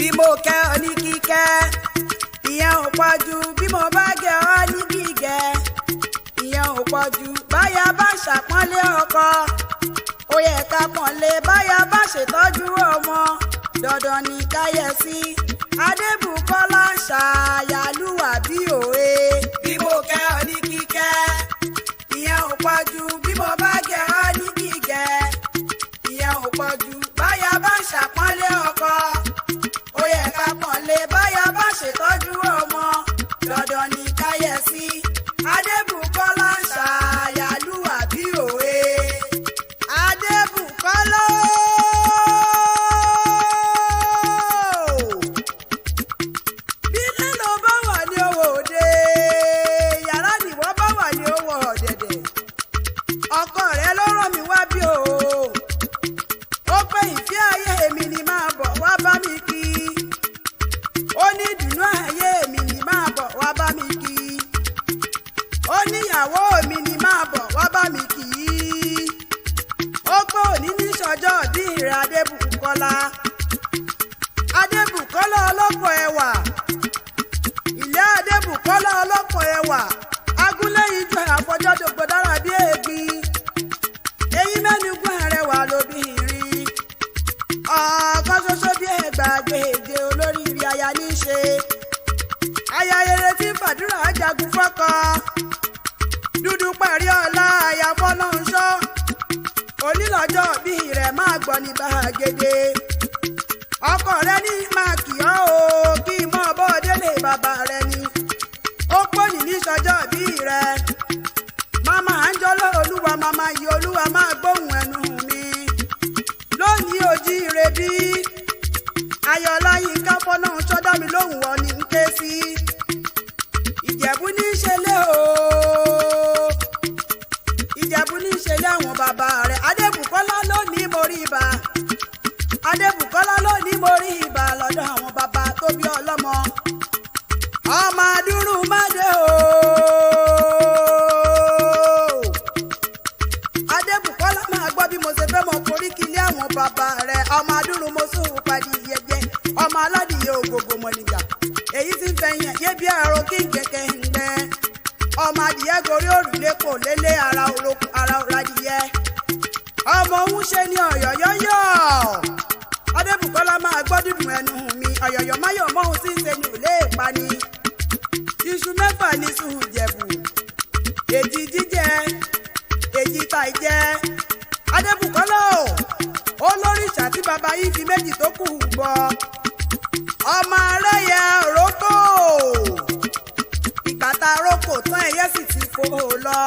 bí mo kẹ́ ọ ní kíkẹ́ ìyẹn ò pọ̀jù bí mo bá gẹ̀ ọ ní gígẹ̀ ìyẹn ò pọ̀jù báyà bá ṣàpọ́nlé ọkọ ó yẹ ká pọ́nlé báyà bá ṣètọ́jú ọmọ dandan ní káyẹ̀sí Adébùkọ́lá ṣàyàlúwà bí òwe bí mo kẹ́ ọ ní kíkẹ́ ìyẹn ò pọ̀jù bí mo bá gẹ̀ ọ ní gígẹ̀ ìyẹn ò pọ̀jù báyà bá ṣàpọ́nlé ọkọ ó yẹ ká pọ́nlé báyà bá ṣètọ́jú ọmọ dandan ní káyẹ̀sí Adébùkọ́lá ṣàyàlúwà bí òwe Adébùkọ́lá bí nínú bá wà ní owó òde yàrá nìwọ bá wà ní owó ọ̀dẹ̀dẹ̀ ọkọ rẹ ló rán mi wá bí o ó pé ìfẹ́ ayé mi ni máa bọ̀ wá bá mi kí ó ní ìdùnnú ayé mi ni máa bọ̀ wá bá mi kí ó níyàwó mi ni máa bọ̀ wá bá mi kí ó pé òní ní sọjọ́ bí ìrẹ̀ Adébùkọ́lá Adébùkọ́lá ọlọ́pọ̀ ẹwà ilé Adébùkọ́lá ọlọ́pọ̀ ẹwà agúnlẹ́yìn ju àfọjọ́dọ̀gbọ̀ dára bí ègbin èyí mẹ́nugún ẹrẹwà lóbìnrin ọ̀kan ṣoṣo bí ẹgbàgbèje olóríire aya ní í ṣe aya rere tí fàdúrà jagun fọ́kọ dúdú parí ọlá aya fọ́lọ́nṣọ́ onílọ́jọ́ bí rẹ̀ máa gbọ́ ní bàgede ọkọ rẹ ní máa kì ọ́ o kí mọ́ bọ́ délé bàbá rẹ ni ó pòyì ní sọjọ́ bí rẹ màmá àńjọ́lọ́ olúwa màmá yìí olúwa máa gbóhùn ẹnu mi lónìí ojí ire bí ayọ̀lá yìí káfọ́ náà sọ́dọ̀ mi lóhùn wọ́n ní ń ké sí ìjẹ̀bú ní í ṣe lé o ìjẹ̀bú ní í ṣe lé àwọn bàbá rẹ̀ Adébùkọ́lá lónìí mo rí ibà Adébùkọ́lá lónìí mo rí ibà lọ́dọ̀ àwọn bàbá tó bí ọlọ́mọ ọmọ adúrú má dé o Adébùkọ́lá máa gbọ́ bí mo ṣe fẹ́ mọ koríki lé àwọn bàbá rẹ̀ ọmọ adúrú mo sùn padì yẹjẹ ọmọ aládìyẹ ògògò mọ̀nìgà èyí tí ń fẹ̀yìn yé bí àrò kí n kẹ̀kẹ́ ń gbẹ ọmọ adìyẹ gorí òrùlé kò lélẹ̀ ara òrokùn ara òradìyẹ ọmọ òun ṣe ní ọ̀yọ̀yọ̀yọ̀ Adébùkọ́lá máa gbọ́ dídùn ẹnu mi ọ̀yọ̀yọ̀ máyọ̀ mọ́hun tí ń ṣe ní òlé ìpani iṣu mẹ́fà ní sùn jẹ̀bù èjì jíjẹ èjì ta ìjẹ Adébùkọ́lá ó lóríṣà tí bàbá yìí fi méjì tó kù bọ ọmọ arẹ́yẹ òrókò ìgbàta rókò tán ẹyẹ sì ti fò lọ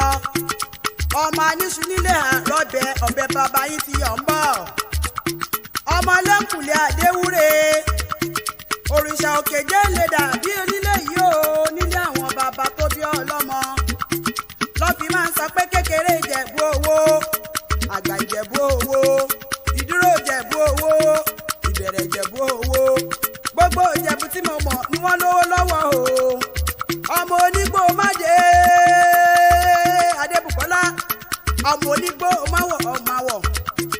ọmọ aníṣu nílé àrọ́bẹ ọ̀bẹ bàbá yìí ti yọ̀ ń bọ̀ ọmọ lẹ́kùnlé àdéwúre òrìṣà òkèjé lè dàbí onílé yìí o nílé àwọn bàbá tó bí ọlọ́mọ lọ́fi máa ń sọ pé kékeré ìjẹ̀bú owó àgbà ìjẹ̀bú owó ìdúró ìjẹ̀bú owó ìbẹ̀rẹ̀ ìjẹ̀bú owó gbogbo ìjẹ̀bú tí mo mọ̀ ni wọ́n lówó lọ́wọ́ o ọmọ onígbò májè Adébùkọ́lá ọmọ onígbò máwọ̀ ọmọwọ̀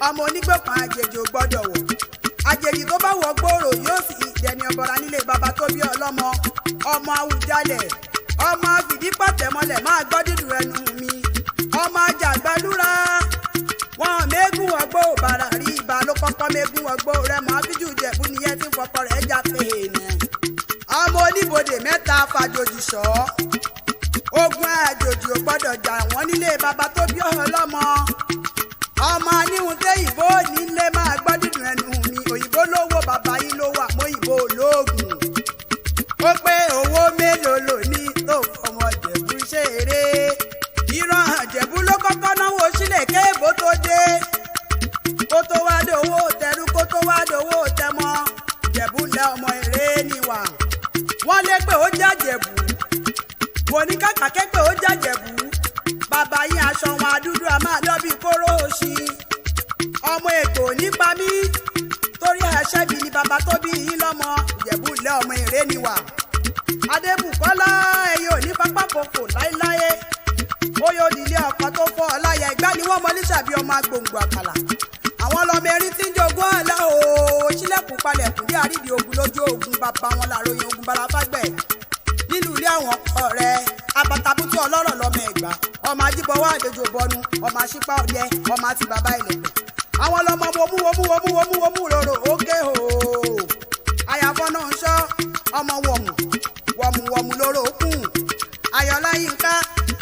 ọmọ onígbò kan àjèjì ò gbọ́dọ̀ wọ̀ àjèjì tó bá wọ̀ gbòòrò yóò sì dẹni ọbọra nílé bàbá tó bí ọlọ́mọ ọmọ Awùjalẹ̀ ọmọ fìdípọ̀tẹ́mọlẹ̀ máa gbọ́ dídùn ẹnu mi ọmọ Àjàgbálúra wọn mẹ́gùn ọgbó bàrà rí ibà ló kọ́kọ́ mẹ́gùn ọgbó rẹ mọ́ fíjù Ìjẹ̀bú nìyẹn tí fọkọ rẹ̀ já pé èèyàn ọmọ oníbodè mẹ́ta fàjòjì sọ ogun àjòjì ò gbọ́dọ̀ jà wọ́n nílé bàbá tó bí ọlọ́mọ ọmọ aníhun tẹ ìbò nílé máa gbọ́ dídùn ẹnu mi òyìnbó lówó bàbá yìí ló wà mọ́ ìbò olóògùn ó pé owó mélòó lò ní tó fọmọ Ìjẹ̀bú ṣeré ìran Ìjẹ̀bú ló kọ́kọ́ náwó sílẹ̀ kéèbó tó dé kó tó wá dówó tẹrú kó tó wá dówó tẹmọ Ìjẹ̀bú lẹ ọmọ èrè níwà wọ́n lé pé ó jàjẹ̀bú mo ní kàkà ké pé ó jàjẹ̀bú bàbá yín aṣọ wọn adúdú a máa lọ bí kóró òṣì ọmọ ètò nípa mí torí àṣẹbí ni bàbá tó bí yín lọ́mọ Ìjẹ̀bú lẹ ọmọ èrè níwà Adébùkọ́lá ẹ̀yẹ òní pápá kòkò láéláé ó yóò nílé ọkọ tó fọ́ ọláyà ìgbà ni wọ́n mọ lísàbí ọmọ agbòǹgbò àkàlà àwọn ọlọmọ erin tí ń jogún àlá o sílẹ̀ ẹkùn palẹ̀kùn dé àrídìí ogun lójú ogun bàbá wọn làròyìn ogun balafágbẹ̀ nínú ilé àwọn ọ̀rẹ́ abatabutu ọlọ́rọ̀ lọ́mọ ẹ̀gbá ọmọ ajíbọwọ́ àdéjò bọnu ọmọ àṣìpá ọdẹ ọmọ àti bàbá ilẹ̀kùn àwọn ọlọmọ wọmú rorò ókè hò àyàfọ́ náà ń ṣọ́ ọmọ wọ̀mù lóró kùn ayọ̀lá yínká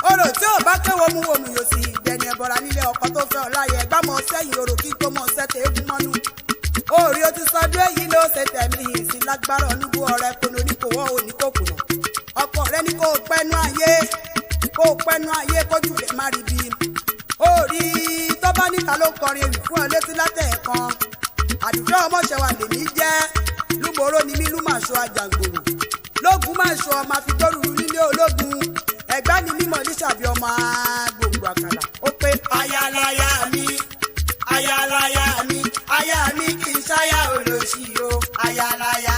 orò tí ò bá ké wọmú yóò sì dẹni ẹ̀bọ̀ra nílé ọkọ tó fẹ́ ọ̀láyẹ gbámọ̀ sẹ́yìn orò kí tó mọ̀ sẹ́tẹ̀ eégún mọ́nú orí o ti sọdún èyí ló ṣe tẹ̀mí ìsìn lágbára onígbó ọ̀rẹ́ kolo ní kò wọ́ òní kò kùnà ọkọ rẹ ní kó pẹ́nu ayé kójú rẹ̀ má rí bí orí tó bá níta ló kọrin ewì fún ọ létí látẹ̀ẹ̀kan àdúgbò ọmọṣẹ́wà lèmi jẹ́ lúmọ̀ọ́rọ́ ni mí lúmọ̀ọ́ṣọ́ àjàngbòrò lógun máa ṣọ ọmọ àfitọ́rùrù nílé ológun ẹ̀gbá ni mímọ̀ níṣàbí ọmọ gbòǹgbò àkàlà ó pé ayálàyà mi aya mi kì í ṣáyà olóṣì o ayálàyà